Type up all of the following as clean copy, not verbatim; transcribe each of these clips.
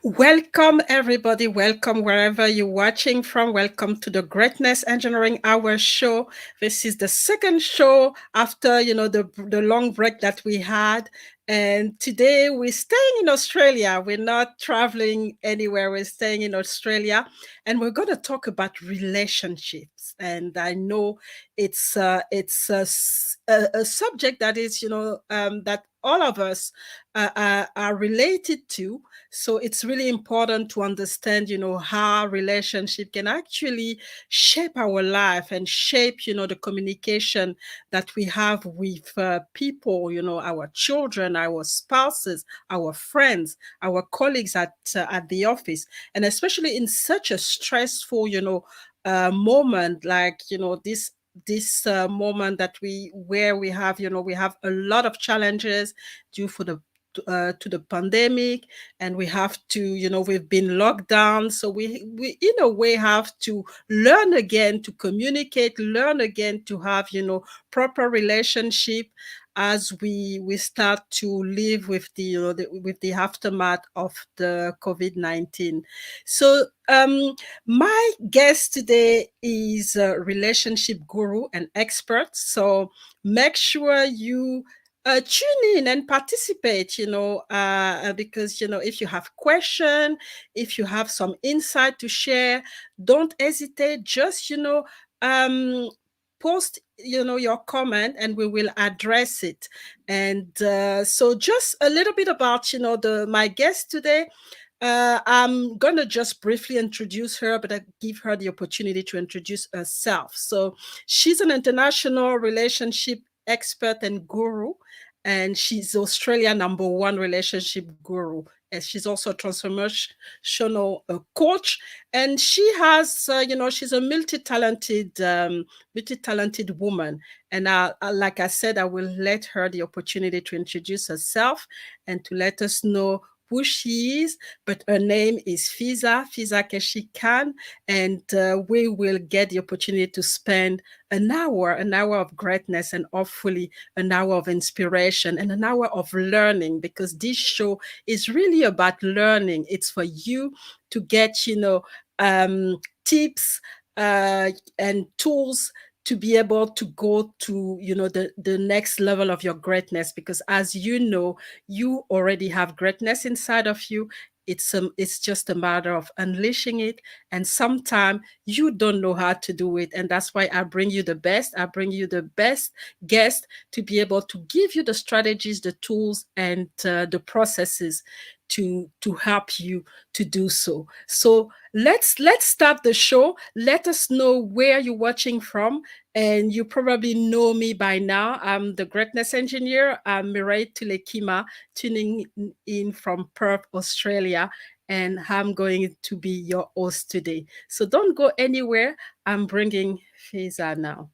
Welcome, everybody. Welcome wherever you're watching from. Welcome to the Greatness Engineering Hour show. This is the second show after, the long break that we had. And today we're staying in Australia. We're not traveling anywhere. We're staying in Australia. And we're going to talk about relationships. And I know it's a subject that is, that all of us are related to. So it's really important to understand, how relationship can actually shape our life and shape, the communication that we have with people, our children, our spouses, our friends, our colleagues at the office, and especially in such a stressful, moment like, this moment that we have, we have a lot of challenges due for the to the pandemic, and we have to, we've been locked down, so we in a way have to learn again to communicate, learn again to have, proper relationship as we start to live with the, with the aftermath of the COVID-19. So my guest today is a relationship guru and expert. So make sure you tune in and participate, because, if you have question, if you have some insight to share, don't hesitate. Just, um, post, your comment, and we will address it. And so just a little bit about, the my guest today. I'm going to just briefly introduce her, but I give her the opportunity to introduce herself. So she's an international relationship expert and guru, and she's Australia #1 relationship guru. And she's also a transformational coach, and she has, she's a multi-talented woman. And like I said, I will let her the opportunity to introduce herself and to let us know who she is. But her name is FIZZA Kashif, and we will get the opportunity to spend an hour of greatness, and hopefully an hour of inspiration and an hour of learning, because this show is really about learning. It's for you to get, tips and tools to be able to go to, the next level of your greatness, because as you know, you already have greatness inside of you. It's just a matter of unleashing it, and sometimes you don't know how to do it, and that's why I bring you the best. I bring you the best guest to be able to give you the strategies, the tools, and the processes to help you to do so. So let's start the show. Let us know where you're watching from, and you probably know me by now. I'm the Greatness Engineer. I'm Mireille Tulekima, tuning in from Perth, Australia, and I'm going to be your host today. So don't go anywhere. I'm bringing Fiza now.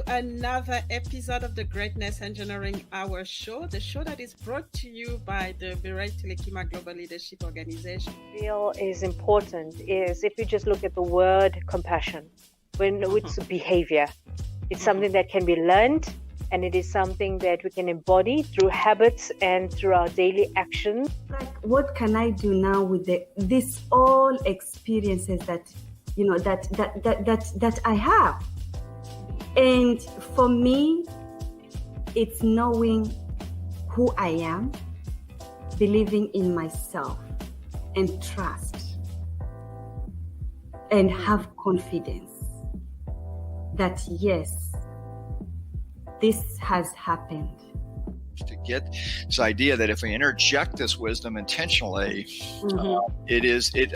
Another episode of the Greatness Engineering Hour show, the show that is brought to you by the Mireille Tulekima Global Leadership Organization. Feel is important is if you just look at the word compassion, when it's behavior, it's something that can be learned, and it is something that we can embody through habits and through our daily actions. Like, what can I do now with this all experiences that that I have? And for me, it's knowing who I am, believing in myself, and trust, and have confidence that yes, this has happened. to get this idea that if we interject this wisdom intentionally,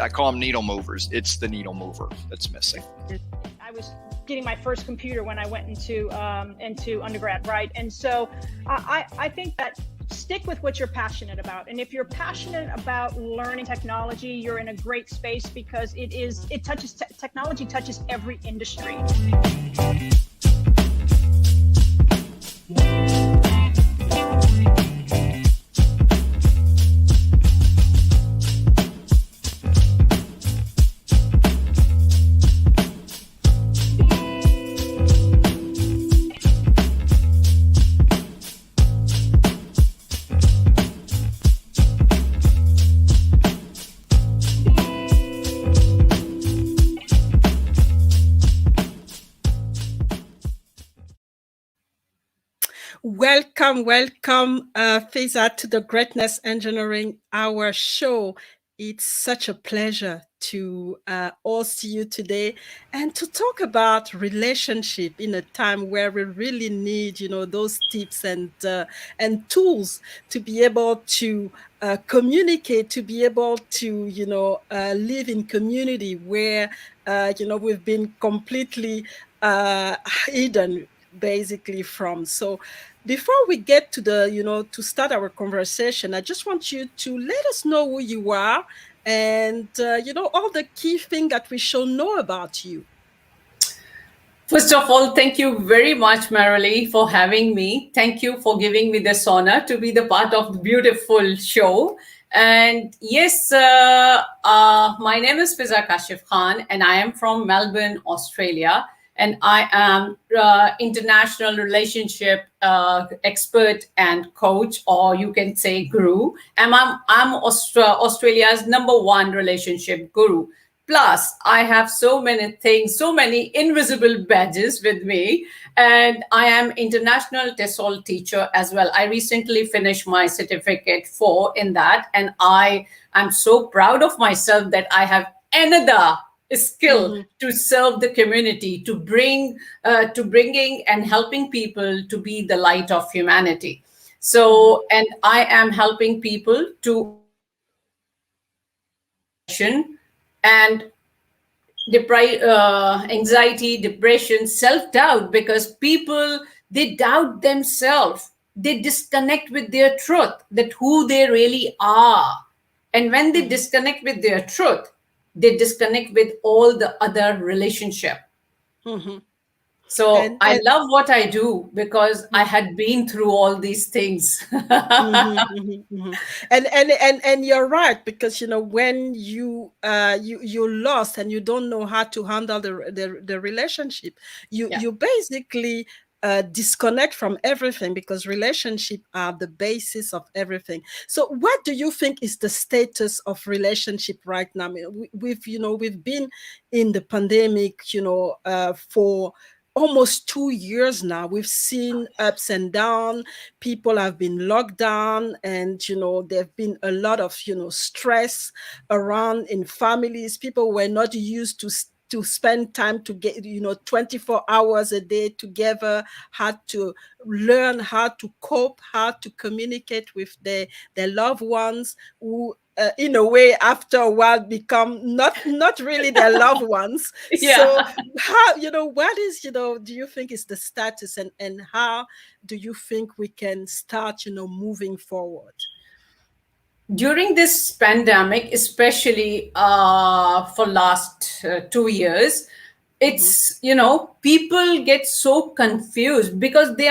I call them needle movers. It's the needle mover that's missing. I was getting my first computer when I went into undergrad, right? And so I think that stick with what you're passionate about. And if you're passionate about learning technology, you're in a great space, because technology touches every industry. Welcome, FIZZA, to the Greatness Engineering Hour show. It's such a pleasure to host you today and to talk about relationship in a time where we really need, those tips and tools to be able to communicate, to be able to, live in community where, we've been completely hidden basically from. So before we get to to start our conversation, I just want you to let us know who you are and, all the key things that we should know about you. First of all, thank you very much, Marilee, for having me. Thank you for giving me this honor to be the part of the beautiful show. And yes, my name is FIZZA Kashif Khan, and I am from Melbourne, Australia. And I am international relationship expert and coach, or you can say guru. And I'm Australia's #1 relationship guru. Plus, I have so many things, so many invisible badges with me. And I am international TESOL teacher as well. I recently finished my certificate 4 in that. And I am so proud of myself that I have another skill to serve the community, to bringing and helping people to be the light of humanity. So, and I am helping people to and anxiety, depression, self-doubt, because people, they doubt themselves. They disconnect with their truth, that who they really are. And when they disconnect with their truth, they disconnect with all the other relationship. So I love what I do because I had been through all these things. And you're right, because when you lost and you don't know how to handle the relationship, you basically disconnect from everything, because relationships are the basis of everything. So what do you think is the status of relationship right now? I mean, we've been in the pandemic, for almost 2 years now. We've seen ups and downs. People have been locked down, and there've been a lot of stress around in families. People were not used to spend time to get 24 hours a day together, had to learn how to cope, how to communicate with their loved ones, who in a way after a while become not really their loved ones. So how what is do you think is the status, and how do you think we can start moving forward? During this pandemic, especially for last 2 years, it's people get so confused because they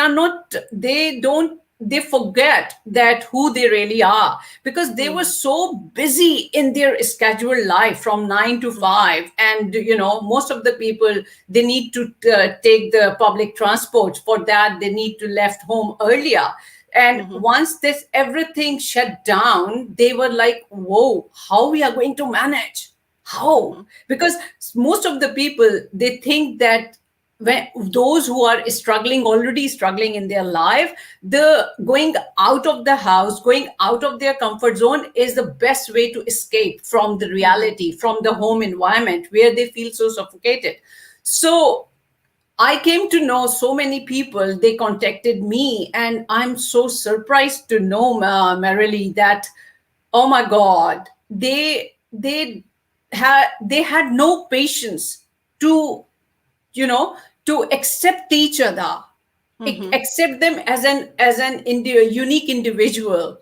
forget that who they really are, because they were so busy in their scheduled life from 9 to 5. And most of the people, they need to take the public transport. For that, they need to left home earlier. And once this everything shut down, they were like, whoa, how we are going to manage? How? Because most of the people, they think that when those who are already struggling in their life, the going out of the house, going out of their comfort zone is the best way to escape from the reality, from the home environment where they feel so suffocated. So I came to know so many people. They contacted me, and I'm so surprised to know, Marilee, that, oh my God, they had no patience to, to accept each other, accept them as an unique individual.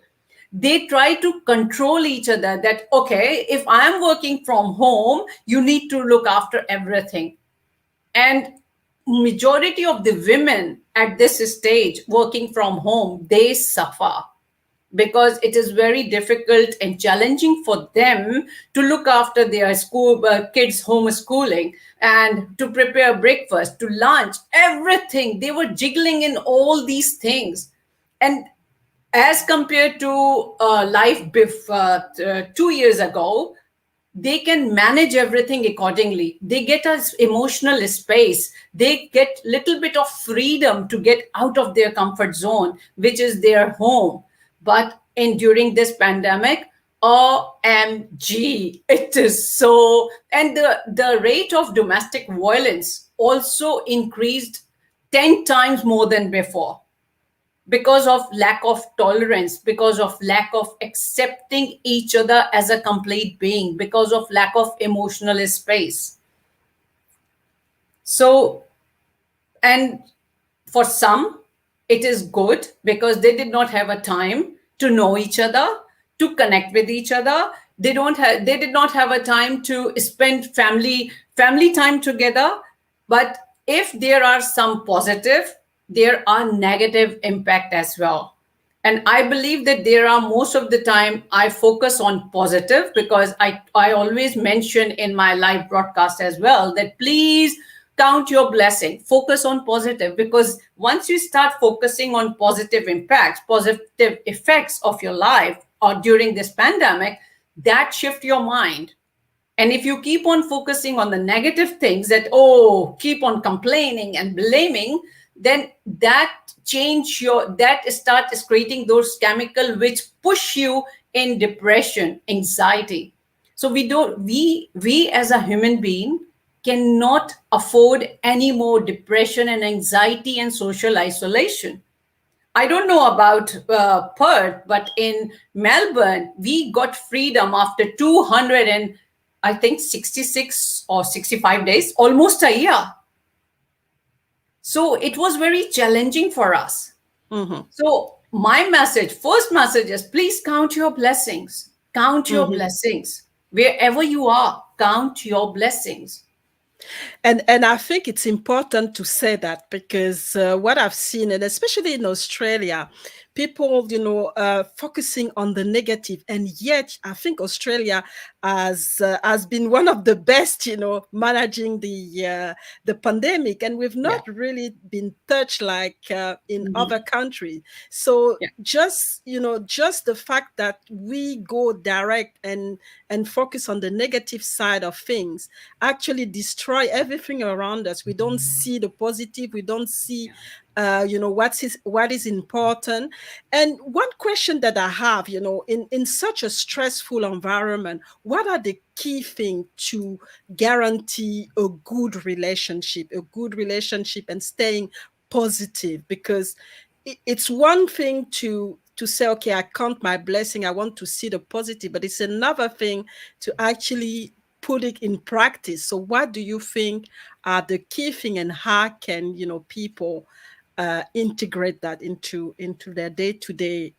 They try to control each other, that, okay, if I am working from home, you need to look after everything. And majority of the women at this stage working from home, they suffer, because it is very difficult and challenging for them to look after their school kids homeschooling, and to prepare breakfast, to lunch, everything. They were jiggling in all these things. And as compared to life before 2 years ago, they can manage everything accordingly. They get us emotional space. They get little bit of freedom to get out of their comfort zone, which is their home. But during this pandemic, OMG, it is so, and the rate of domestic violence also increased 10 times more than before, because of lack of tolerance, because of lack of accepting each other as a complete being, because of lack of emotional space. So, and for some, it is good, because they did not have a time to know each other, to connect with each other. They did not have a time to spend family time together. But if there are some positive, there are negative impact as well. And I believe that there are, most of the time, I focus on positive, because I always mention in my live broadcast as well that please count your blessing, focus on positive, because once you start focusing on positive impacts, positive effects of your life or during this pandemic, that shift your mind. And if you keep on focusing on the negative things, that, keep on complaining and blaming, then that starts creating those chemicals which push you in depression, anxiety. So we as a human being cannot afford any more depression and anxiety and social isolation. I don't know about Perth, but in Melbourne, we got freedom after 200 and I think 66 or 65 days, almost a year. So it was very challenging for us. So my first message is, please count your blessings. Count your blessings. Wherever you are, count your blessings. And I think it's important to say that, because what I've seen, and especially in Australia, people, focusing on the negative, and yet I think Australia has been one of the best, managing the pandemic, and we've not really been touched like in other countries. So just the fact that we go direct and focus on the negative side of things actually destroy everything around us. We don't see the positive. We don't see what is important. And one question that I have, in such a stressful environment, what are the key things to guarantee a good relationship and staying positive? Because it's one thing to say, okay, I count my blessing, I want to see the positive, but it's another thing to actually put it in practice. So what do you think are the key thing, and how can people integrate that into their day-to-day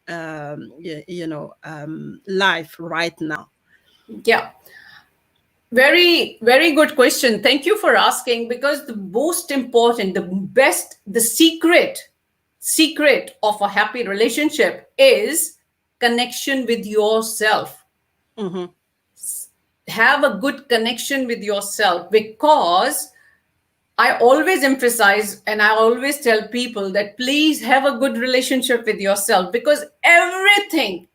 life right now? Yeah, very, very good question. Thank you for asking, because the most important, the secret of a happy relationship is connection with yourself. Have a good connection with yourself, because I always emphasize and I always tell people that please have a good relationship with yourself, because everything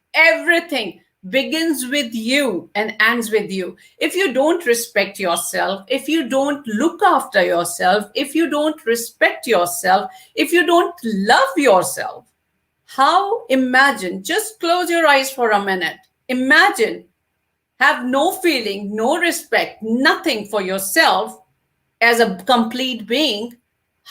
begins with you and ends with you. If you don't respect yourself, if you don't look after yourself, if you don't respect yourself, if you don't love yourself, just close your eyes for a minute. Imagine, have no feeling, no respect, nothing for yourself as a complete being.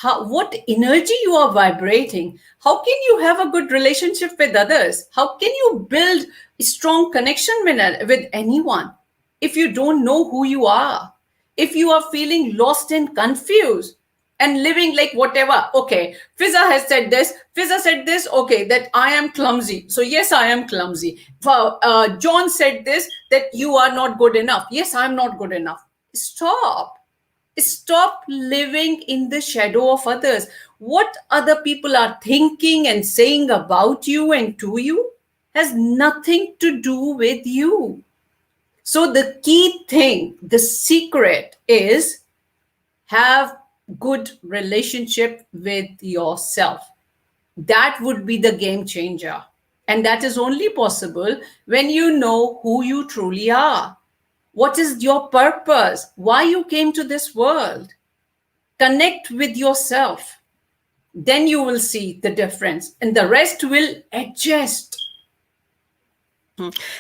what energy you are vibrating. How can you have a good relationship with others? How can you build a strong connection with anyone if you don't know who you are? If you are feeling lost and confused and living like whatever, okay, Fizza has said this, Fizza said this, okay, that I am clumsy. So yes, I am clumsy. John said this, that you are not good enough. Yes, I'm not good enough. Stop living in the shadow of others. What other people are thinking and saying about you and to you has nothing to do with you. So the key thing, the secret is have good relationship with yourself. That would be the game changer. And that is only possible when you know who you truly are. What is your purpose? Why you came to this world? Connect with yourself. Then you will see the difference, and the rest will adjust.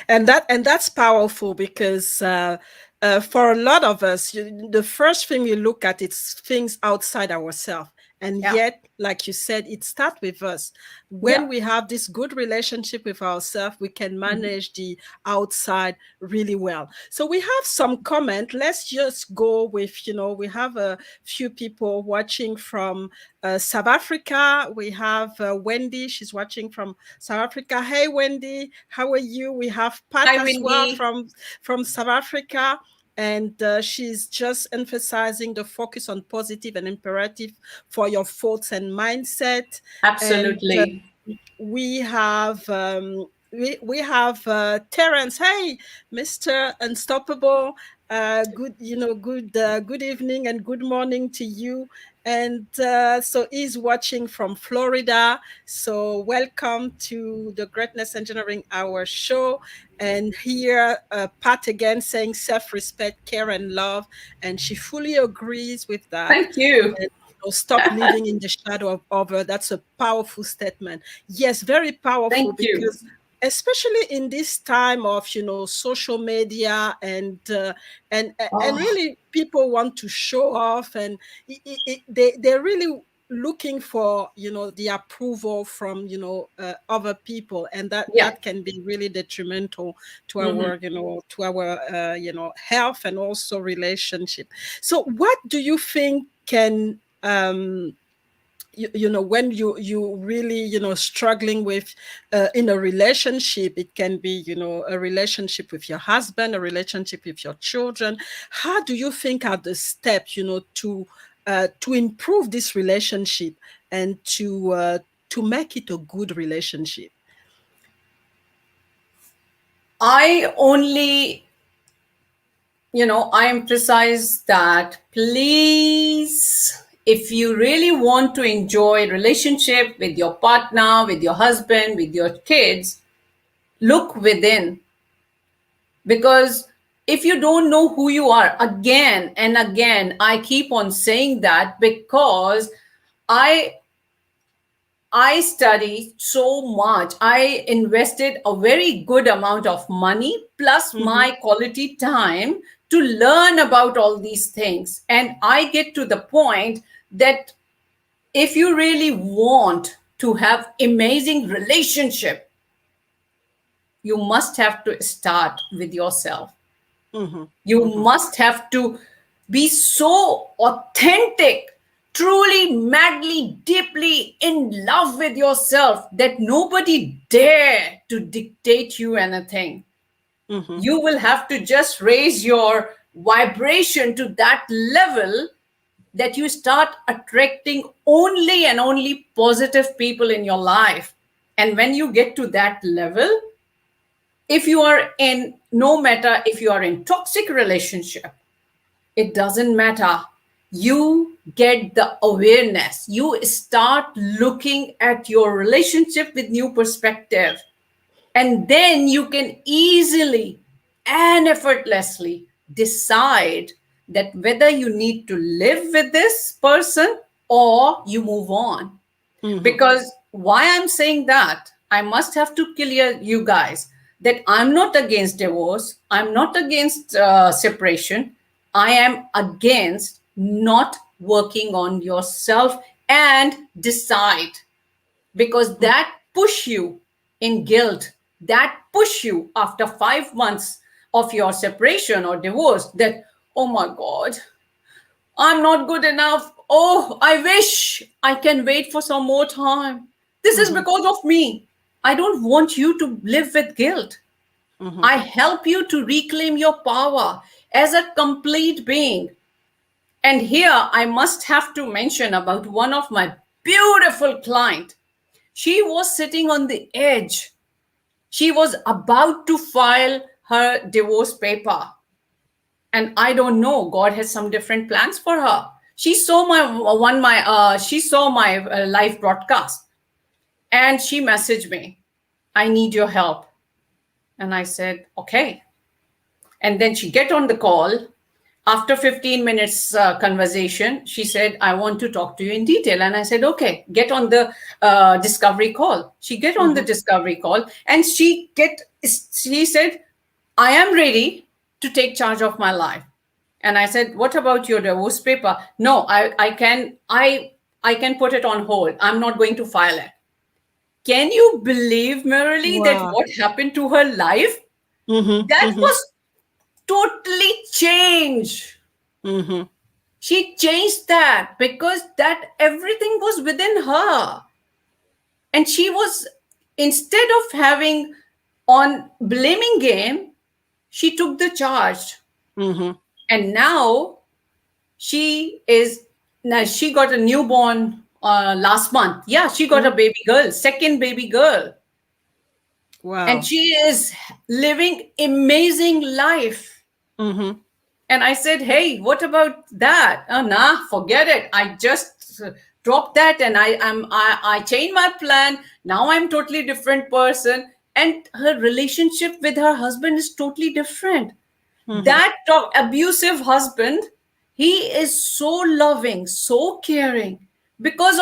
And that's powerful, because for a lot of us, the first thing we look at is things outside ourselves. And yet, like you said, it starts with us. When we have this good relationship with ourselves, we can manage the outside really well. So we have some comment. Let's just go with, we have a few people watching from South Africa. We have Wendy. She's watching from South Africa. Hey, Wendy, how are you? We have Pat Hi, as Wendy. well from South Africa. And she's just emphasizing the focus on positive and imperative for your thoughts and mindset. Absolutely. And we have we have Terence. Hey, Mr. Unstoppable. Good evening and good morning to you. And so he's watching from Florida. So welcome to the Greatness Engineering Hour show. And here, Pat again saying self-respect, care, and love. And she fully agrees with that. Thank you. And, stop living in the shadow of other. That's a powerful statement. Yes, very powerful. Thank because you. especially in this time of social media and really people want to show off, and they're really looking for the approval from other people, and that can be really detrimental to our to our health and also relationship. So what do you think can when you really struggling with in a relationship? It can be a relationship with your husband, a relationship with your children. How do you think are the steps to improve this relationship and to make it a good relationship? I only I emphasize that, please, if you really want to enjoy relationship with your partner, with your husband, with your kids, look within. Because if you don't know who you are, again and again, I keep on saying that because I studied so much. I invested a very good amount of money plus my quality time to learn about all these things. And I get to the point that if you really want to have amazing relationship, you must have to start with yourself. You must have to be so authentic, truly, madly, deeply in love with yourself that nobody dare to dictate you anything. You will have to just raise your vibration to that level that you start attracting only and only positive people in your life. And when you get to that level, if you are in, no matter if you are in toxic relationship, it doesn't matter. You get the awareness. You start looking at your relationship with new perspective. And then you can easily and effortlessly decide that whether you need to live with this person or you move on. Because why I'm saying that, I must have to clear you guys that I'm not against divorce. I'm not against separation. I am against not working on yourself and decide, because that push you in guilt, that push you after 5 months of your separation or divorce, that, oh my God, I'm not good enough. Oh, I wish I can wait for some more time. This is because of me. I don't want you to live with guilt. I help you to reclaim your power as a complete being. And here I must have to mention about one of my beautiful client. She was sitting on the edge. She was about to file her divorce paper. And I don't know, God has some different plans for her. She saw my live broadcast, and she messaged me, I need your help. And I said, okay. And then she get on the call. After 15 minutes conversation, she said, I want to talk to you in detail. And I said, okay, get on the discovery call. She get on the discovery call, and she said, I am ready to take charge of my life. And I said, what about your divorce paper? No, I can put it on hold. I'm not going to file it. Can you believe, Marilee, that what happened to her life? That was totally changed. She changed that because that everything was within her. And she was, instead of having on blaming game, she took the charge. And now she got a newborn last month. Yeah, she got a baby girl, second baby girl. Wow. And she is living amazing life. And I said, hey, what about that? Oh, nah, forget it. I just dropped that, and I changed my plan. Now I'm totally different person. And her relationship with her husband is totally different. That abusive husband, he is so loving, so caring because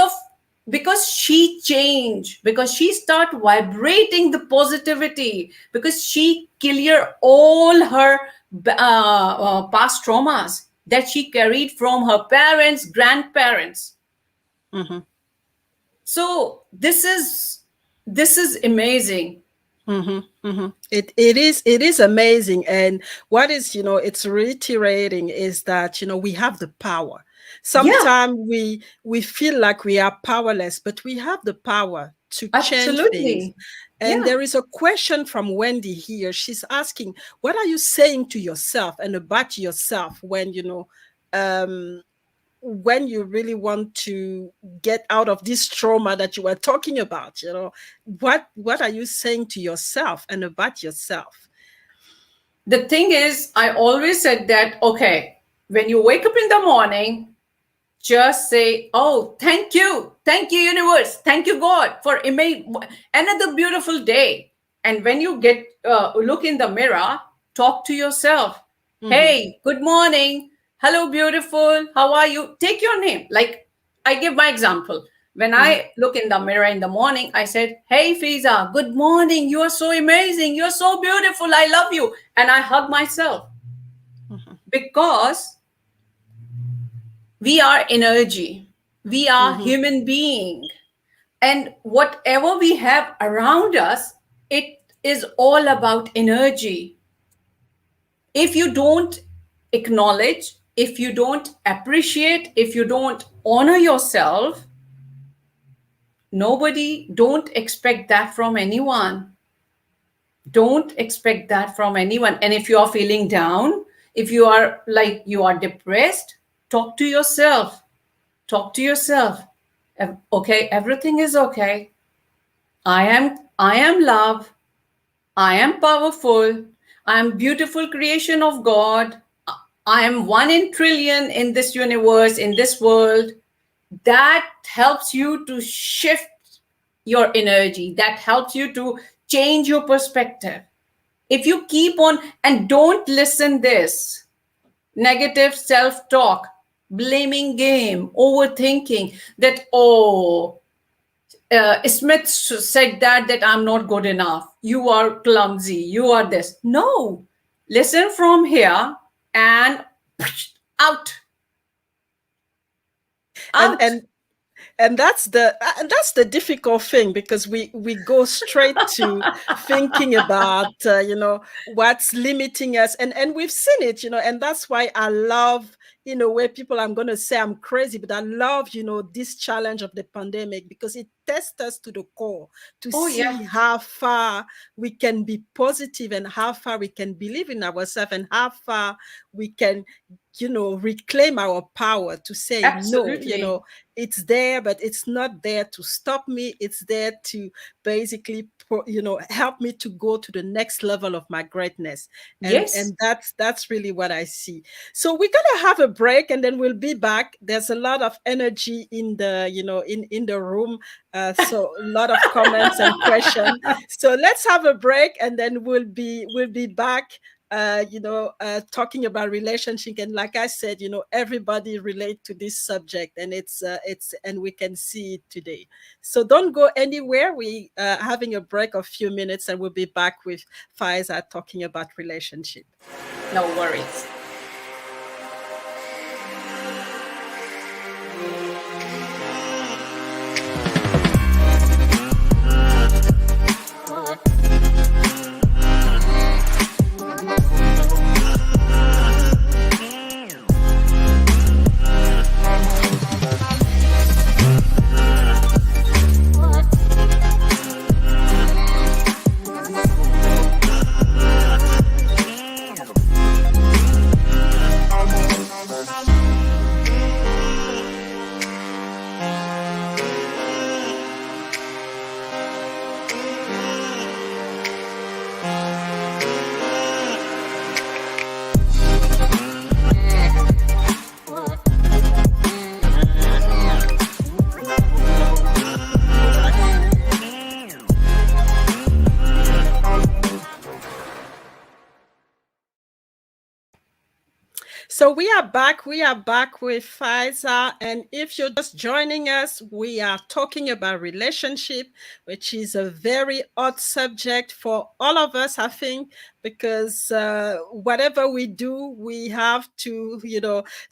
she changed, because she start vibrating the positivity, because she clear all her past traumas that she carried from her parents, grandparents. So this is amazing. It is amazing. And what is, it's reiterating is that, we have the power. Sometimes we feel like we are powerless, but we have the power to change things. And there is a question from Wendy here. She's asking, what are you saying to yourself and about yourself when, when you really want to get out of this trauma that you were talking about? What are you saying to yourself and about yourself? The thing is, I always said that, okay, when you wake up in the morning, just say, oh, thank you, universe, thank you, God, for another beautiful day. And when you get look in the mirror, talk to yourself. Hey, good morning. Hello, beautiful. How are you? Take your name. Like, I give my example. When I look in the mirror in the morning, I said, hey, FIZZA, good morning. You are so amazing. You're so beautiful. I love you. And I hug myself. Because we are energy. We are human being. And whatever we have around us, it is all about energy. If you don't acknowledge, if you don't appreciate, if you don't honor yourself, don't expect that from anyone. Don't expect that from anyone. And if you are feeling down, if you are like you are depressed, talk to yourself. Talk to yourself. Okay, everything is okay. I am love. I am powerful. I am beautiful creation of God. I am 1 in trillion in this universe, in this world. That helps you to shift your energy. That helps you to change your perspective. If you keep on, and don't listen this negative self-talk, blaming game, overthinking that, Smith said that I'm not good enough. You are clumsy. You are this. No, listen from here and out. and Out. and that's the difficult thing, because we go straight to thinking about what's limiting us, and we've seen it, and that's why I love, in a way, people, I'm going to say I'm crazy, but I love, this challenge of the pandemic, because it tests us to the core to Oh, yeah. see how far we can be positive, and how far we can believe in ourselves, and how far we can reclaim our power to say no. Absolutely. It's there, but it's not there to stop me. It's there to basically help me to go to the next level of my greatness. and Yes. and that's really what I see. So we're gonna have a break, and then we'll be back. There's a lot of energy in the in the room, so a lot of comments and questions. So let's have a break, and then we'll be back, talking about relationship. And like I said, everybody relate to this subject, and and we can see it today. So don't go anywhere. We having a break of a few minutes, and we'll be back with Faiza talking about relationship. No worries. So we are back. We are back with Faiza. And if you're just joining us, we are talking about relationship, which is a very odd subject for all of us, I think, because whatever we do, we have to,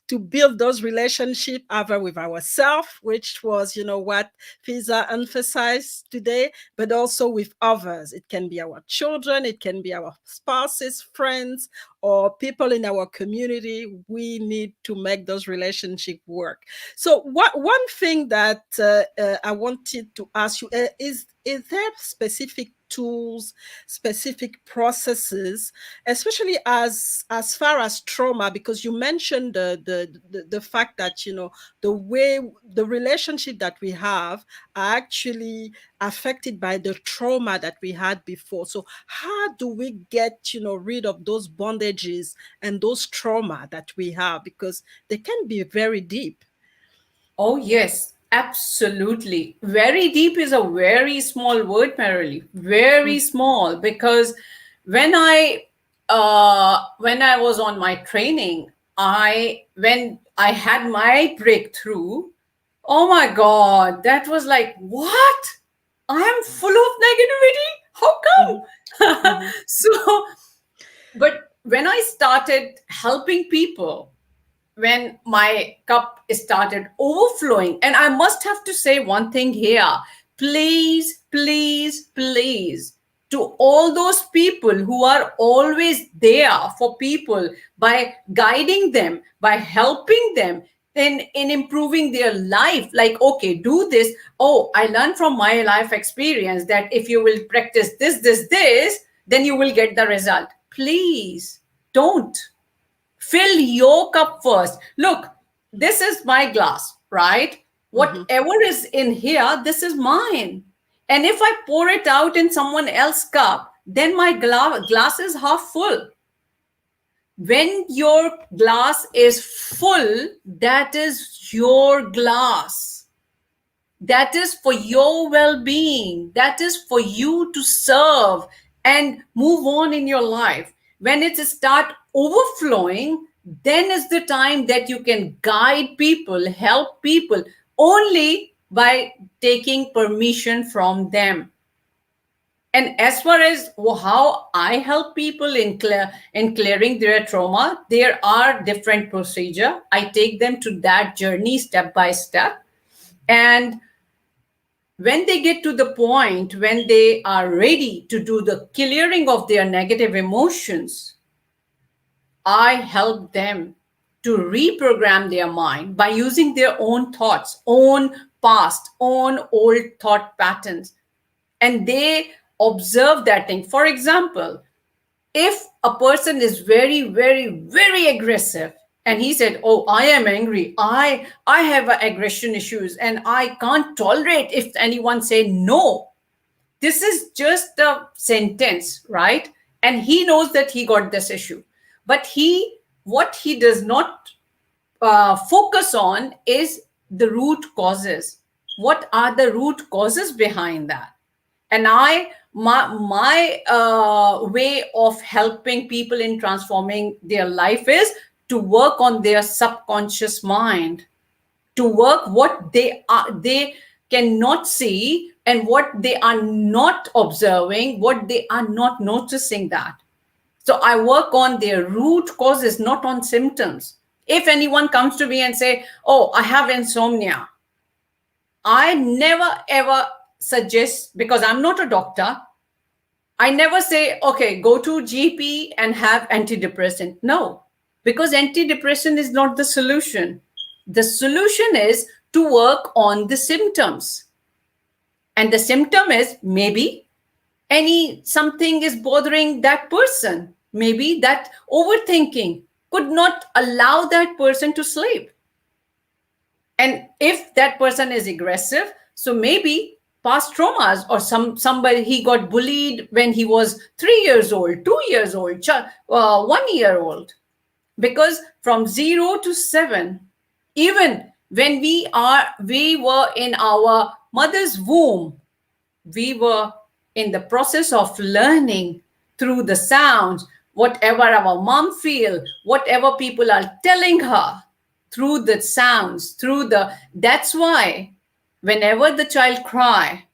to build those relationships either with ourselves, which was, what Fiza emphasized today, but also with others. It can be our children, it can be our spouses, friends, or people in our community. We need to make those relationships work. So one thing that I wanted to ask you is there specific tools, specific processes, especially as far as trauma, because you mentioned the fact that the way the relationship that we have are actually affected by the trauma that we had before. So how do we get rid of those bondages and those trauma that we have, because they can be very deep? Oh, yes, absolutely. Very deep is a very small word, Marilee. Very small, because when I was on my training, when I had my breakthrough, oh my God, that was like, what? I am full of negativity? How come? So, but when I started helping people, when my cup started overflowing, and I must have to say one thing here, please, please, please, to all those people who are always there for people by guiding them, by helping them in improving their life, like, okay, do this. Oh, I learned from my life experience that if you will practice this, then you will get the result. Please don't. Fill your cup first. Look, this is my glass, right? Whatever is in here, this is mine. And if I pour it out in someone else's cup, then my glass is half full. When your glass is full, that is your glass. That is for your well-being. That is for you to serve and move on in your life. When it start overflowing, then is the time that you can guide people, help people, only by taking permission from them. And as far as how I help people in clearing their trauma, there are different procedure. I take them to that journey step by step. And when they get to the point when they are ready to do the clearing of their negative emotions, I help them to reprogram their mind by using their own thoughts, own past, own old thought patterns. And they observe that thing. For example, if a person is very, very, very aggressive, and he said, oh, I am angry, I have aggression issues, and I can't tolerate if anyone say no. This is just a sentence, right? And he knows that he got this issue. But what he does not focus on is the root causes. What are the root causes behind that? And my way of helping people in transforming their life is to work on their subconscious mind, to work what they cannot see, and what they are not observing, what they are not noticing that. So I work on their root causes, not on symptoms. If anyone comes to me and say, oh, I have insomnia, I never ever suggest, because I'm not a doctor, I never say, okay, go to GP and have antidepressant. No, because antidepressant is not the solution. The solution is to work on the symptoms. And the symptom is maybe something is bothering that person. Maybe that overthinking could not allow that person to sleep. And if that person is aggressive, so maybe past traumas, or somebody, he got bullied when he was 3 years old, 2 years old, 1 year old. Because from 0 to 7, even when we were in our mother's womb, we were in the process of learning through the sounds, whatever our mom feel, whatever people are telling her, through the sounds, that's why whenever the child cry,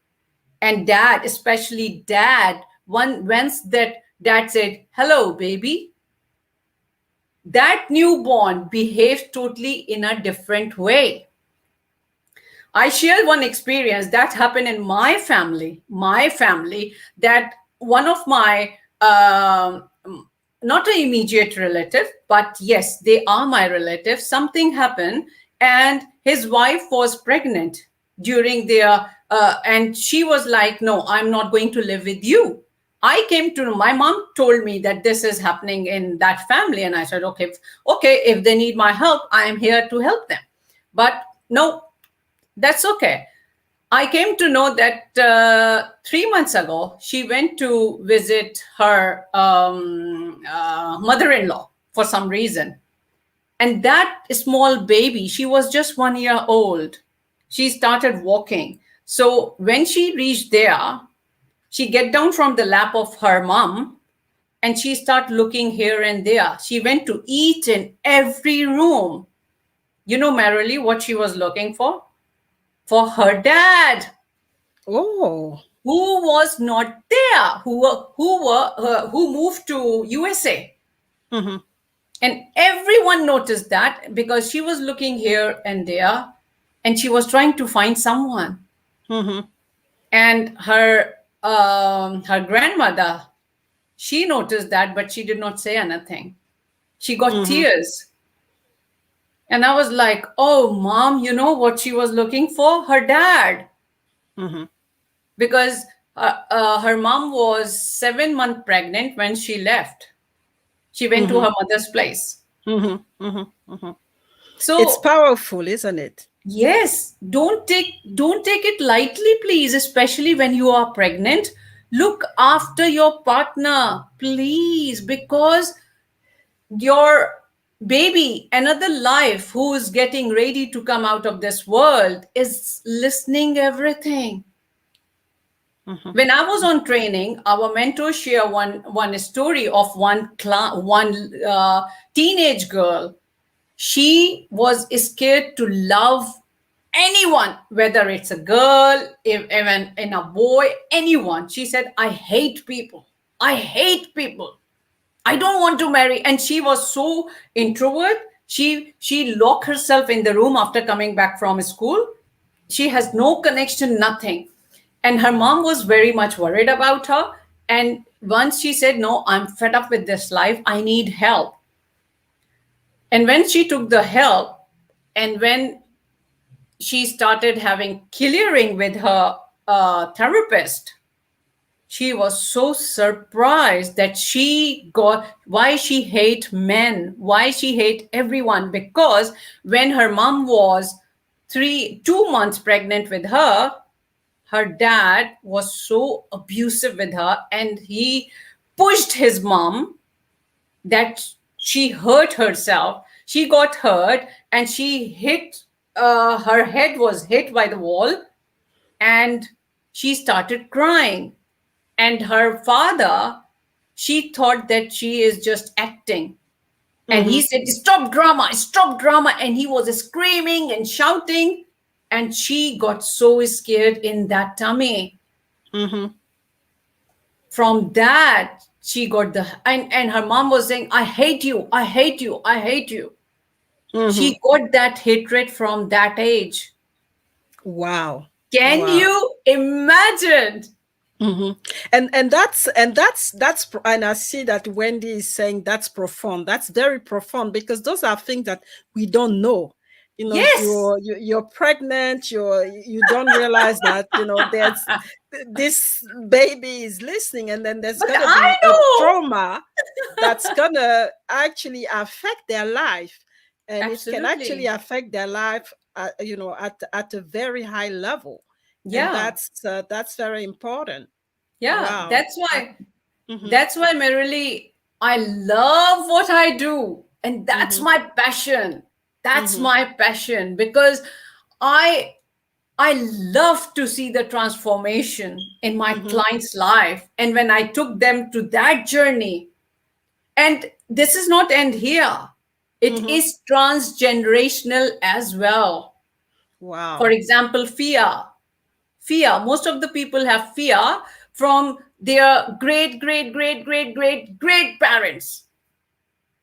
and dad, especially dad, once that dad said, hello, baby, that newborn behaved totally in a different way. I shared one experience that happened in my family, that one of my, not an immediate relative, but yes, they are my relative. Something happened and his wife was pregnant during their, and she was like, no, I'm not going to live with you. I came to know, my mom told me that this is happening in that family. And I said, okay, if they need my help, I am here to help them. But no, that's okay. I came to know that 3 months ago, she went to visit her mother-in-law for some reason. And that small baby, she was just 1 year old. She started walking. So when she reached there, she get down from the lap of her mom and she start looking here and there. She went to each and every room. You know, Marilee, what she was looking for? For her dad. Oh. Who was not there, who moved to USA. Mm-hmm. And everyone noticed that because she was looking here and there and she was trying to find someone. Mm-hmm. And her grandmother, she noticed that, but she did not say anything. She got tears. And I was like, oh, mom, you know what she was looking for? Her dad. Mm-hmm. Because her mom was 7 months pregnant when she left. She went to her mother's place. Mm-hmm. Mm-hmm. Mm-hmm. So it's powerful, isn't it? Yes. Don't take it lightly, please, especially when you are pregnant. Look after your partner, please, because your baby, another life who is getting ready to come out of this world, is listening everything. When I was on training, our mentor shared one story of one teenage girl. She was scared to love anyone, whether it's a girl, even in a boy, anyone. She said, I hate people. I hate people. I don't want to marry. And she was so introvert. She locked herself in the room after coming back from school. She has no connection, nothing. And her mom was very much worried about her. And once she said, no, I'm fed up with this life. I need help. And when she took the help, and when she started having clearing with her therapist, she was so surprised that she got why she hate men, why she hate everyone. Because when her mom was 2 months pregnant with her, her dad was so abusive with her, and he pushed his mom that she hurt herself. She got hurt, and she hit, her head was hit by the wall, and she started crying. And her father, she thought that she is just acting. And he said, stop drama, stop drama. And he was screaming and shouting. And she got so scared in that tummy. From that, she got and her mom was saying, I hate you, I hate you, I hate you. She got that hatred from that age. Wow. Can you imagine? And that's and I see that Wendy is saying that's profound. That's very profound, because those are things that we don't know. You know, Yes. you're pregnant, you don't realize that, you know, there's this baby is listening, and then there's But gonna I be a know. trauma that's gonna actually affect their life, and it can actually Absolutely. affect their life, you know, at a very high level. And Yeah. that's very important. Yeah. Wow. That's why. That's why, Merrily, I love what I do. And that's my passion. That's my passion, because I love to see the transformation in my client's life. And when I took them to that journey, and this is not end here, it is transgenerational as well. Wow. For example, fear. Fear. Most of the people have fear from their great, great, great, great, great, great parents,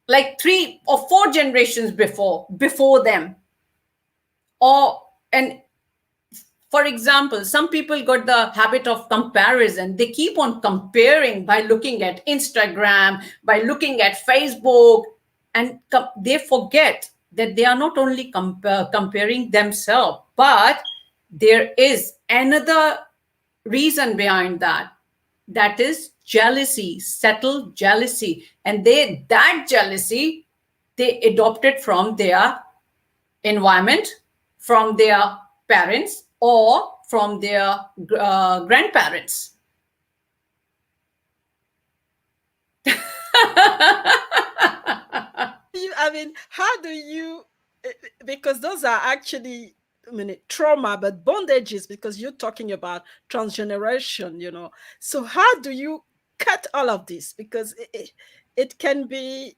like 3 or 4 generations before them. Or, and for example, some people got the habit of comparison. They keep on comparing by looking at Instagram, by looking at Facebook, and they forget that they are not only comparing themselves, but there is another reason behind that. That is jealousy, settled jealousy. And that jealousy, they adopted from their environment, from their parents, or from their grandparents. I mean, how do you, because those are actually, I mean, trauma, but bondages, because you're talking about transgeneration, you know. So how do you cut all of this? Because it can be,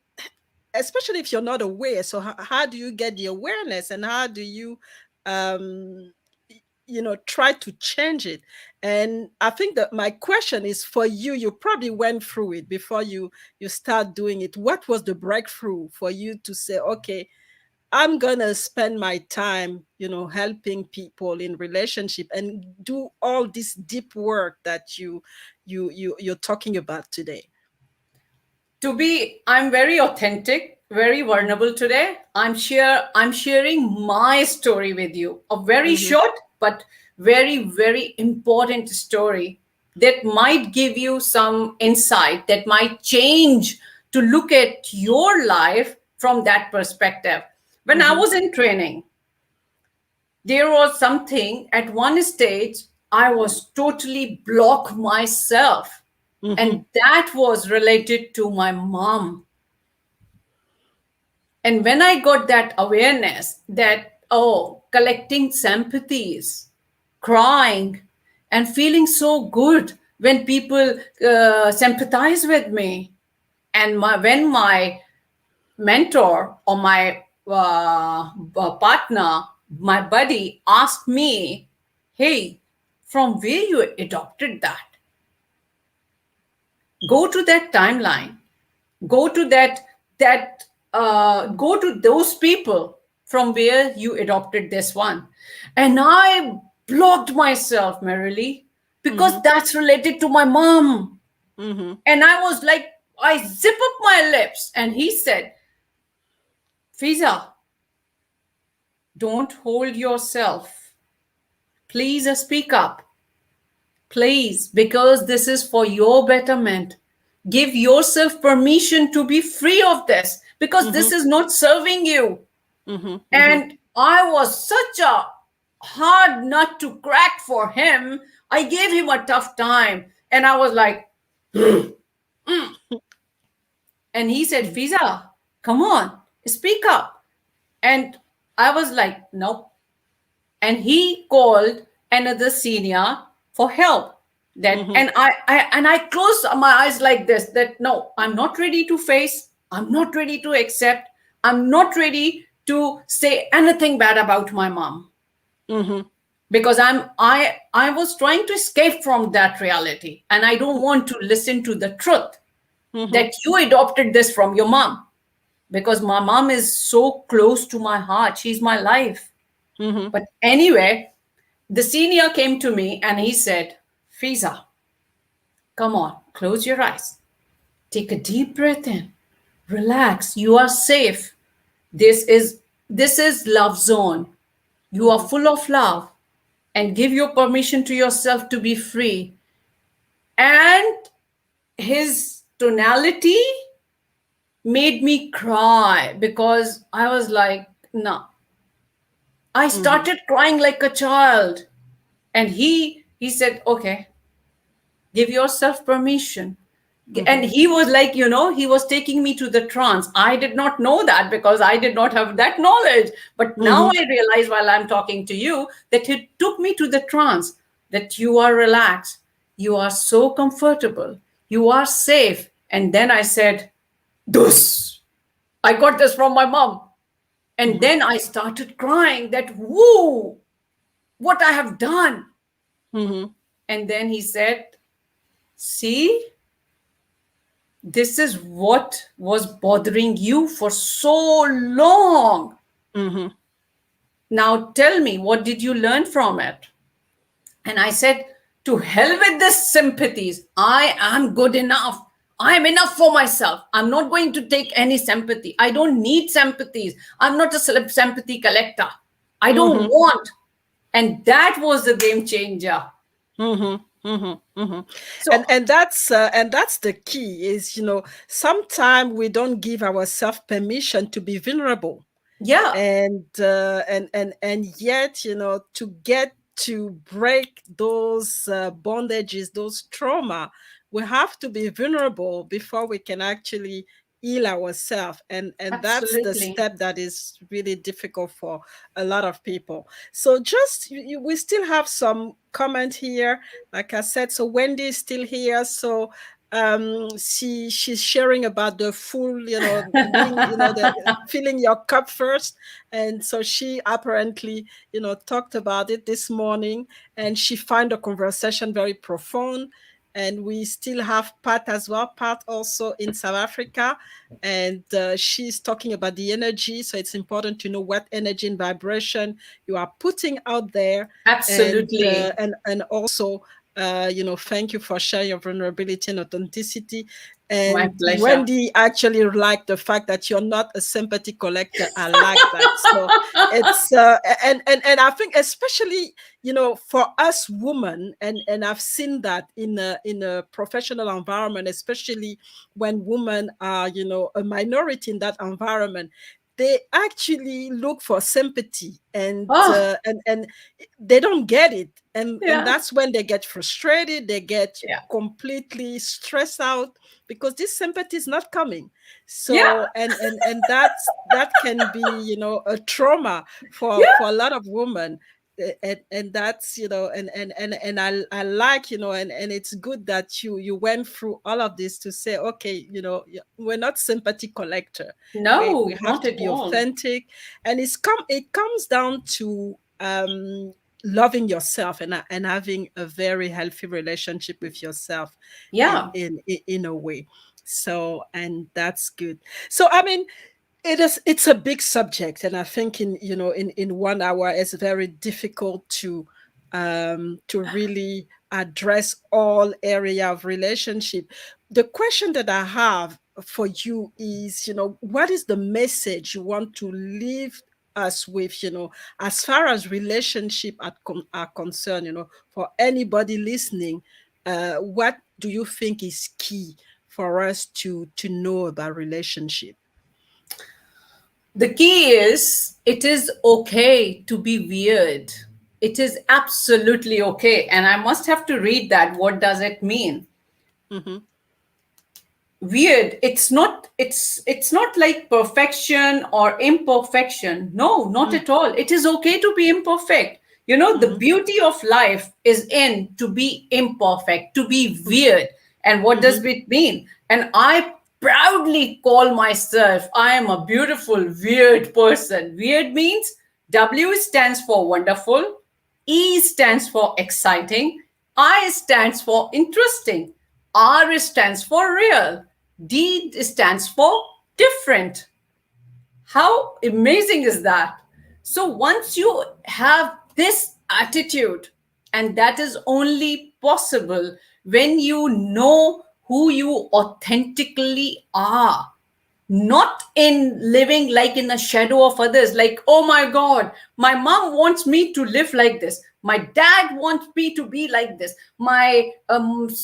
especially if you're not aware. So how do you get the awareness, and how do you, um, you know, try to change it? And I think that my question is for you. You probably went through it before you start doing it. What was the breakthrough for you to say, okay, I'm gonna spend my time, you know, helping people in relationship and do all this deep work that you're talking about today? I'm very authentic, very vulnerable today. I'm sharing my story with you. A very short but very, very important story that might give you some insight, that might change to look at your life from that perspective. When I was in training, there was something at one stage I was totally blocked myself. And that was related to my mom. And when I got that awareness that, oh, collecting sympathies, crying, and feeling so good when people sympathize with me. And when my mentor or my partner my buddy asked me, hey, from where you adopted that? Go to that timeline. Go to go to those people from where you adopted this one. And I blocked myself, Marilee, because that's related to my mom. And I was like, I zip up my lips. And he said, FIZZA, don't hold yourself. Please speak up. Please, because this is for your betterment. Give yourself permission to be free of this, because this is not serving you. And I was such a hard nut to crack for him. I gave him a tough time. And I was like, and he said, FIZZA, come on, speak up. And I was like, nope. And he called another senior for help. And I closed my eyes like this, that no, I'm not ready to face, I'm not ready to accept, I'm not ready to say anything bad about my mom. Because I was trying to escape from that reality, and I don't want to listen to the truth that you adopted this from your mom, because my mom is so close to my heart. She's my life. But anyway, the senior came to me and he said, FIZZA, come on, close your eyes. Take a deep breath in. Relax. You are safe. This is love zone. You are full of love, and give your permission to yourself to be free. And his tonality made me cry, because I was like, no. I started crying like a child. And he said, okay, give yourself permission. And he was like, he was taking me to the trance. I did not know that, because I did not have that knowledge. But now I realize, while I'm talking to you, that he took me to the trance, that you are relaxed. You are so comfortable. You are safe. And then I said, this, I got this from my mom. And then I started crying that, whoa, what I have done. And then he said, see, this is what was bothering you for so long. Now tell me, what did you learn from it? And I said, to hell with this sympathies. I am good enough. I am enough for myself. I'm not going to take any sympathy. I don't need sympathies. I'm not a sympathy collector. I don't want. And that was the game changer. So, and that's the key is, sometimes we don't give ourselves permission to be vulnerable. Yeah. And yet, to get to break those bondages, those trauma, we have to be vulnerable before we can actually heal ourselves. And that's the step that is really difficult for a lot of people. So we still have some comment here. Like I said, so Wendy is still here. So she's sharing about the full, filling your cup first. And so she apparently, talked about it this morning, and she found the conversation very profound. And we still have Pat as well. Pat also in South Africa, and she's talking about the energy. So it's important to know what energy and vibration you are putting out there. Absolutely. And also, thank you for sharing your vulnerability and authenticity. And my pleasure. Wendy actually liked the fact that you're not a sympathy collector. I like that. So it's and I think especially for us women, and I've seen that in a professional environment, especially when women are a minority in that environment. They actually look for sympathy, and they don't get it, and that's when they get frustrated. They get completely stressed out because this sympathy is not coming. So and that can be a trauma for a lot of women. and that's, and I like, and it's good that you went through all of this to say, okay, we're not sympathy collector. We No, have not to at be all. authentic, and it comes down to loving yourself and having a very healthy relationship with yourself Yeah. in a way. So, and that's good. So, I mean, it's a big subject, and I think in 1 hour it's very difficult to really address all area of relationship. The question that I have for you is, what is the message you want to leave us with, as far as relationship are concerned, for anybody listening. What do you think is key for us to know about relationship? The key is it is okay to be weird. It is absolutely okay. And I must have to read that. What does it mean? Mm-hmm. Weird. It's not like perfection or imperfection. No, not at all. It is okay to be imperfect. The Mm-hmm. beauty of life is in to be imperfect, to be weird. And what does Mm-hmm. it mean? And I proudly call myself, I am a beautiful weird person. Weird means W stands for wonderful, E stands for exciting, I stands for interesting, R stands for real, D stands for different. How amazing is that? So once you have this attitude, and that is only possible when you know who you authentically are, not in living like in the shadow of others, like, oh my God, my mom wants me to live like this, my dad wants me to be like this, my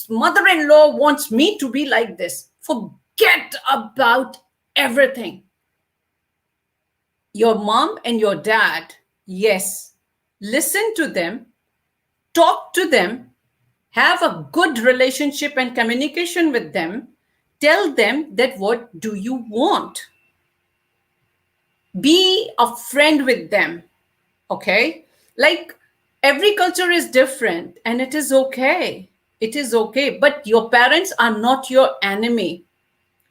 mother-in-law wants me to be like this. Forget about everything. Your mom and your dad, yes, listen to them, talk to them, have a good relationship and communication with them. Tell them that what do you want. Be a friend with them. Okay, like every culture is different, and it is okay. It is okay, but your parents are not your enemy.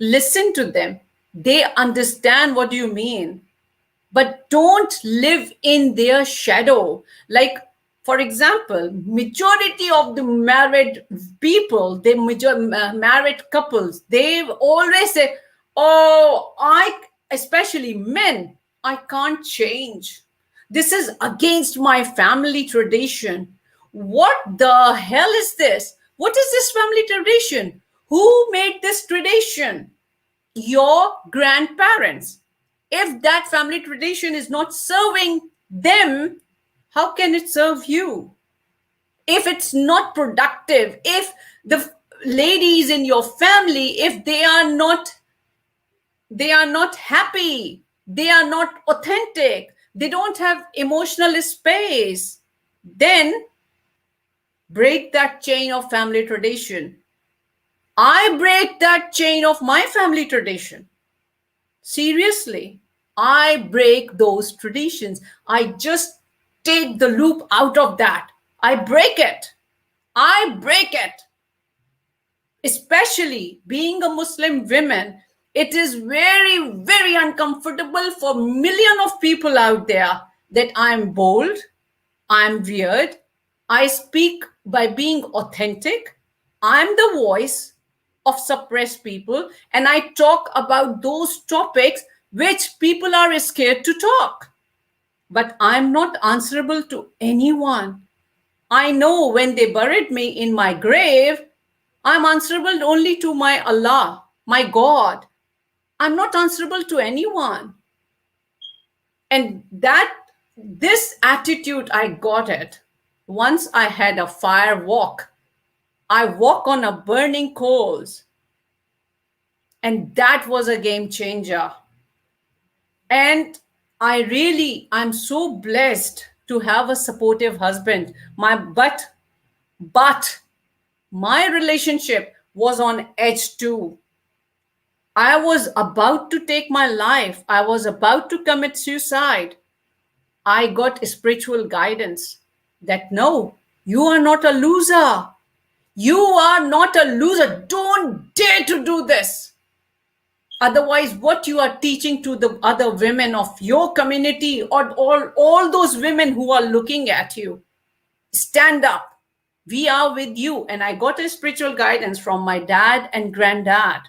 Listen to them. They understand what you mean, but don't live in their shadow. Like, for example, majority of the married people, married couples, they always say, oh, especially men, I can't change, this is against my family tradition. What the hell is this? What is this family tradition? Who made this tradition? Your grandparents. If that family tradition is not serving them, how can it serve you? If it's not productive, if the ladies in your family, if they are not happy, they are not authentic, they don't have emotional space, then break that chain of family tradition. I break that chain of my family tradition. Seriously, I break those traditions. I just take the loop out of that. I break it. I break it. Especially being a Muslim woman, it is very, very uncomfortable for millions of people out there that I'm bold, I'm weird, I speak by being authentic, I'm the voice of suppressed people, and I talk about those topics which people are scared to talk. But I'm not answerable to anyone. I know when they buried me in my grave, I'm answerable only to my Allah, my God. I'm not answerable to anyone. And this attitude, I got it once I had a fire walk. I walk on a burning coals. And that was a game changer. And I'm so blessed to have a supportive husband. But my relationship was on edge too. I was about to take my life. I was about to commit suicide. I got spiritual guidance that no, you are not a loser. You are not a loser. Don't dare to do this. Otherwise, what you are teaching to the other women of your community, or all those women who are looking at you, stand up. We are with you. And I got a spiritual guidance from my dad and granddad.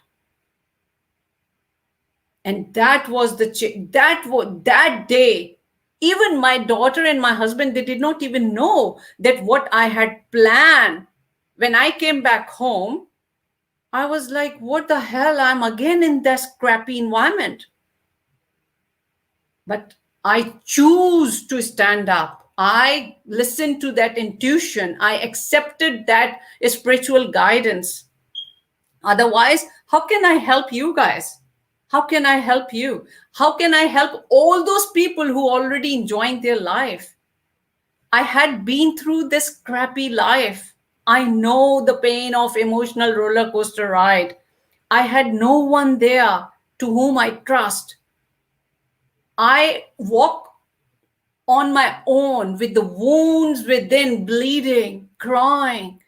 And that was that day. Even my daughter and my husband, they did not even know that what I had planned. When I came back home, I was like, what the hell? I'm again in this crappy environment. But I choose to stand up. I listened to that intuition. I accepted that spiritual guidance. Otherwise, how can I help you guys? How can I help you? How can I help all those people who are already enjoying their life? I had been through this crappy life. I know the pain of emotional roller coaster ride. I had no one there to whom I trust. I walk on my own with the wounds within bleeding, crying.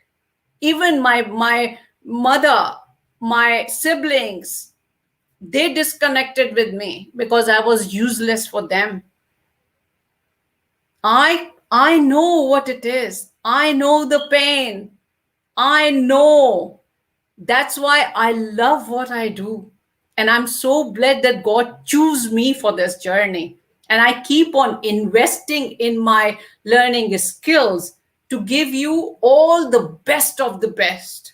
Even my mother, my siblings, they disconnected with me because I was useless for them. I know what it is. I know the pain. I know. That's why I love what I do. And I'm so glad that God chose me for this journey. And I keep on investing in my learning skills to give you all the best of the best.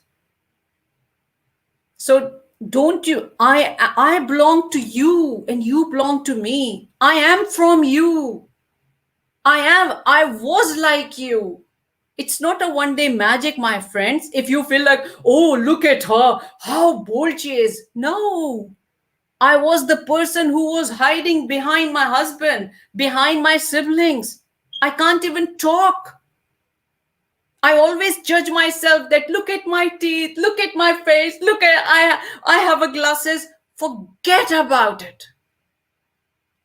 So don't you, I belong to you and you belong to me. I am from you. I was like you. It's not a one-day magic, my friends. If you feel like, oh, look at her, how bold she is. No, I was the person who was hiding behind my husband, behind my siblings. I can't even talk. I always judge myself that look at my teeth, look at my face, look at, I have a glasses. Forget about it.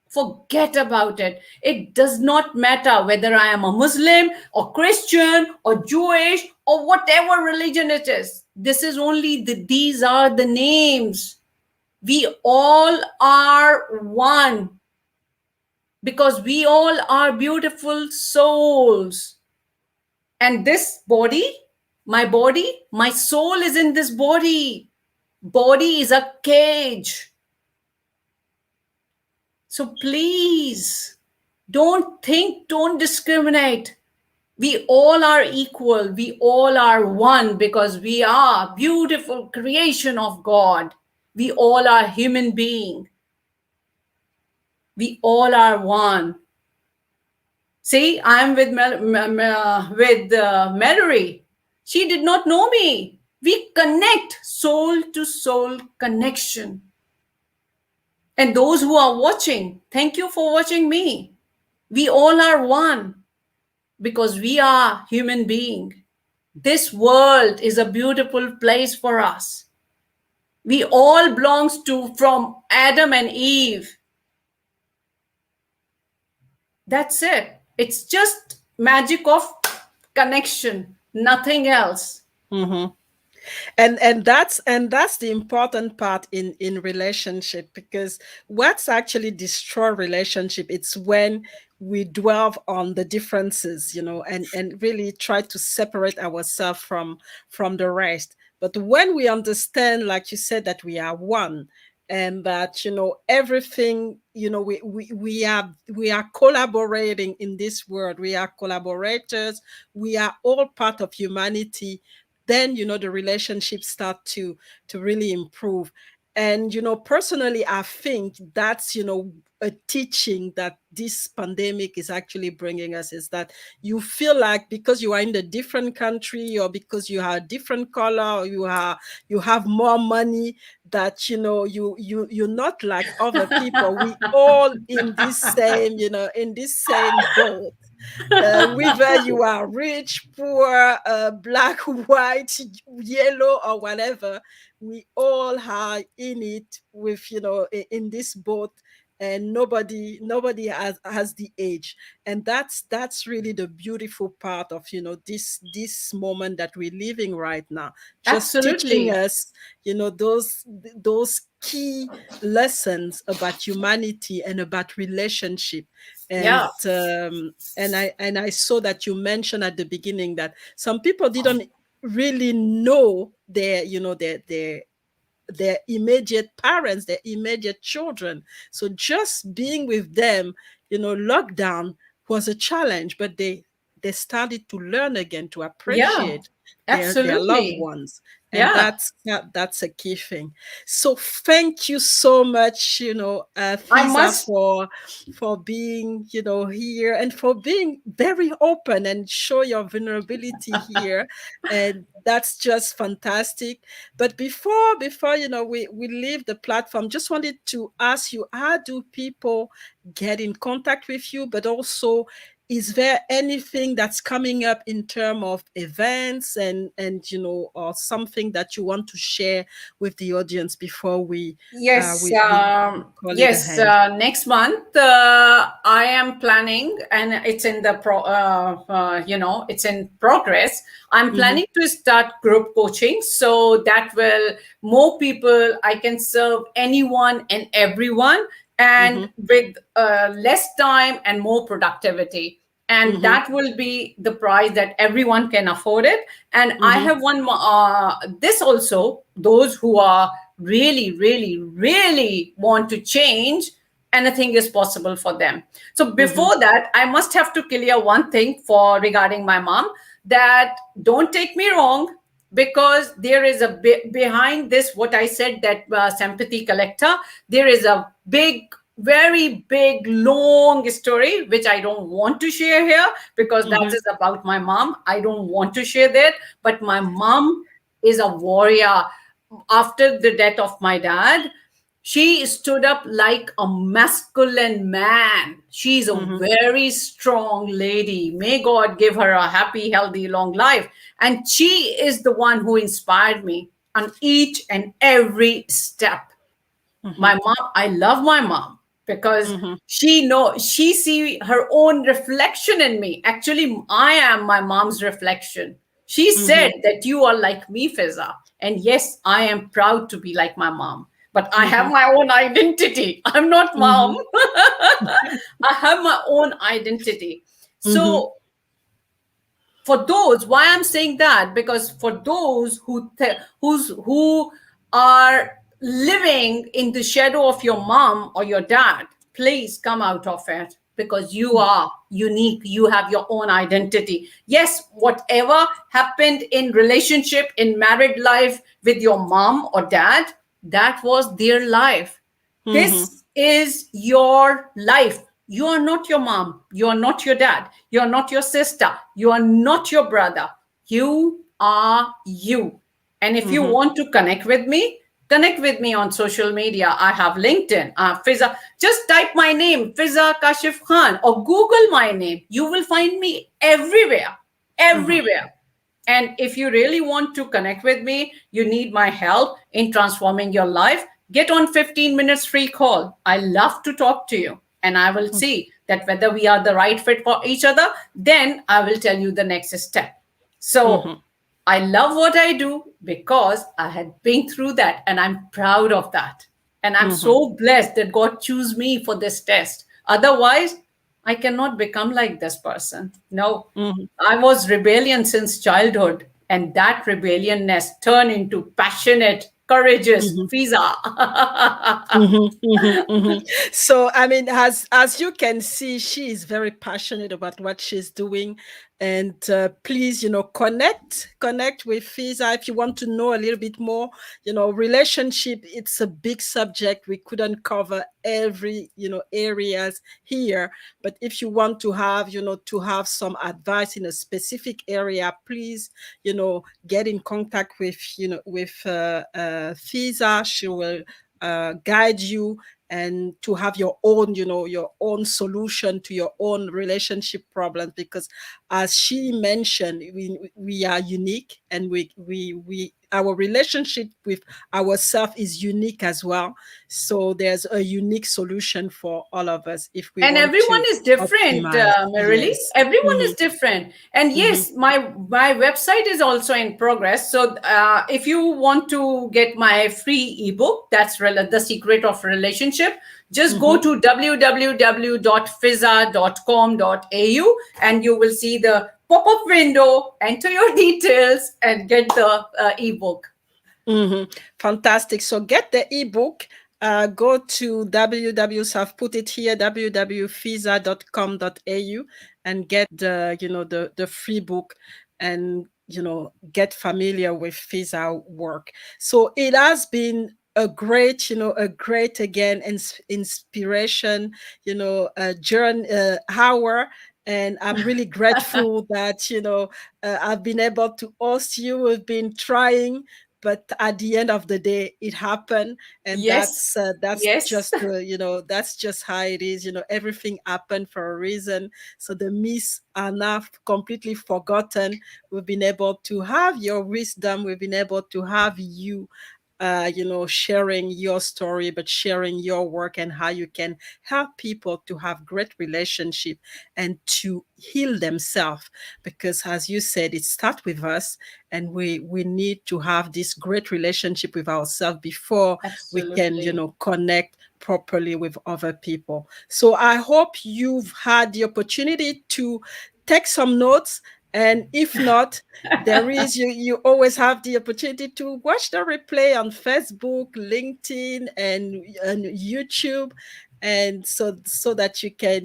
Forget about it. It does not matter whether I am a Muslim or Christian or Jewish or whatever religion it is. This is only these are the names. We all are one because we all are beautiful souls. And this body, my soul is in this body. Body is a cage. So please, don't think, don't discriminate. We all are equal. We all are one because we are beautiful creation of God. We all are human being. We all are one. See, I'm with Mallory. She did not know me. We connect, soul to soul connection. And those who are watching, thank you for watching me. We all are one because we are human beings. This world is a beautiful place for us. We all belongs to from Adam and Eve. That's it. It's just magic of connection, nothing else. Mm-hmm. And that's the important part in relationship, because what's actually destroy relationship, it's when we dwell on the differences, and really try to separate ourselves from the rest. But when we understand, like you said, that we are one, and that everything, we are collaborating in this world, we are collaborators, we are all part of humanity, then the relationships start to really improve. And personally, I think that's a teaching that this pandemic is actually bringing us, is that you feel like because you are in a different country, or because you are a different color, or you have more money, that you're not like other people. We all in this same boat. Whether you are rich, poor, black, white, yellow, or whatever, we all are in it with, in this boat. and nobody has the age. And that's really the beautiful part of, this moment that we're living right now, just teaching Absolutely. us, those key lessons about humanity and about relationship. And Yeah. I saw that you mentioned at the beginning that some people didn't really know their immediate parents, their immediate children. So just being with them, lockdown was a challenge, but they started to learn again to Yeah. appreciate their loved Absolutely. ones. And Yeah. that's a key thing. So thank you so much, I FIZZA, must. for being, here, and for being very open and show your vulnerability here. And that's just fantastic. But before we leave the platform, just wanted to ask you, how do people get in contact with you? But also, is there anything that's coming up in terms of events and or something that you want to share with the audience before we Yes, call it a hand? next month I am planning, and it's in the it's in progress. I'm Mm-hmm, planning to start group coaching, so that will more people. I can serve anyone and everyone, mm-hmm, and with less time and more productivity. And mm-hmm, that will be the price that everyone can afford it. And I mm-hmm, have one more, this also, those who are really, really, really want to change, anything is possible for them. So mm-hmm, before that, I must have to clear one thing for regarding my mom, that don't take me wrong, because there is a bit behind this, what I said, that sympathy collector, there is a big, very big, long story which I don't want to share here, because that mm-hmm, is about my mom. I don't want to share that. But my mom is a warrior. After the death of my dad, she stood up like a masculine man. She's a mm-hmm, very strong lady. May God give her a happy, healthy, long life. And she is the one who inspired me on each and every step. mm-hmm, My mom, I love my mom, because mm-hmm, she see her own reflection in me. Actually, I am my mom's reflection. She mm-hmm, said that you are like me, Fiza. And yes, I am proud to be like my mom, but I have mm-hmm, my own identity. I'm not mom. mm-hmm, I have my own identity. mm-hmm, So for those, why I'm saying that, because for those who are living in the shadow of your mom or your dad, please come out of it, because you are unique. You have your own identity. Yes, whatever happened in relationship, in married life with your mom or dad, that was their life. mm-hmm, This is your life. You are not your mom. You are not your dad. You are not your sister. You are not your brother. You are you. And if you mm-hmm. want to connect with me on social media. I have LinkedIn. Fizza, just type my name, Fizza Kashif Khan, or Google my name. You will find me everywhere, Mm-hmm. everywhere. And if you really want to connect with me, you need my help in transforming your life, get on 15 minutes free call. I love to talk to you, and I will see that whether we are the right fit for each other. Then I will tell you the next step. So Mm-hmm. I love what I do because I had been through that, and I'm proud of that. And I'm Mm-hmm. so blessed that God chose me for this test. Otherwise, I cannot become like this person. No, Mm-hmm. I was rebellion since childhood, and that rebelliousness turned into passionate, courageous Mm-hmm. Fiza. Mm-hmm, mm-hmm, mm-hmm. So, I mean, as you can see, she is very passionate about what she's doing, and please, connect with FIZZA if you want to know a little bit more. Relationship, it's a big subject. We couldn't cover every areas here, but if you want to have some advice in a specific area, please get in contact with FIZZA. She will guide you, and to have your own solution to your own relationship problems, because as she mentioned, we are unique, and we our relationship with ourselves is unique as well. So there's a unique solution for all of us if we And want everyone to is different, optimize. Merrily. Yes. Everyone is different. And yes, my website is also in progress. So if you want to get my free ebook, that's The Secret of Relationship, just go to www.fizza.com.au and you will see the pop-up window, enter your details and get the ebook. Fantastic. So get the ebook. Go to I've put it here, www.fizza.com.au, and get the free book, and get familiar with FIZZA work. So it has been a great again inspiration, journey hour. And I'm really grateful that I've been able to host you. We've been trying, but at the end of the day it happened. And Yes. that's Yes. just that's just how it is. Everything happened for a reason. So the myths are now completely forgotten. We've been able to have your wisdom. We've been able to have you sharing your story, but sharing your work and how you can help people to have great relationship and to heal themselves. Because as you said, it starts with us, and we need to have this great relationship with ourselves before we can Absolutely. connect properly with other people. So I hope you've had the opportunity to take some notes, and if not, there is you always have the opportunity to watch the replay on Facebook, LinkedIn, and YouTube, and so that you can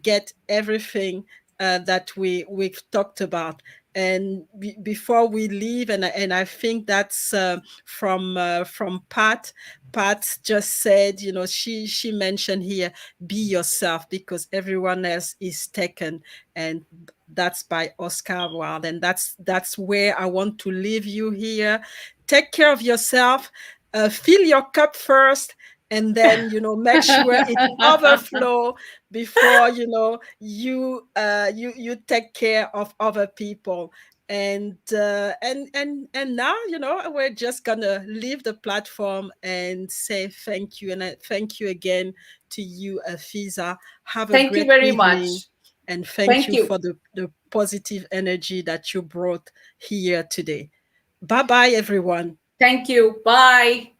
get everything that we've talked about. And before we leave, and I think that's from Pat. Pat just said, she mentioned here, be yourself, because everyone else is taken. And that's by Oscar Wilde. And that's where I want to leave you here. Take care of yourself. Fill your cup first, and then make sure it overflow before you take care of other people. And now we're just gonna leave the platform and say thank you. And I thank you again to you, FIZZA. Have a Thank you great very evening, much. and thank Thank you you. for the positive energy that you brought here today. Bye bye, everyone. Thank you. Bye.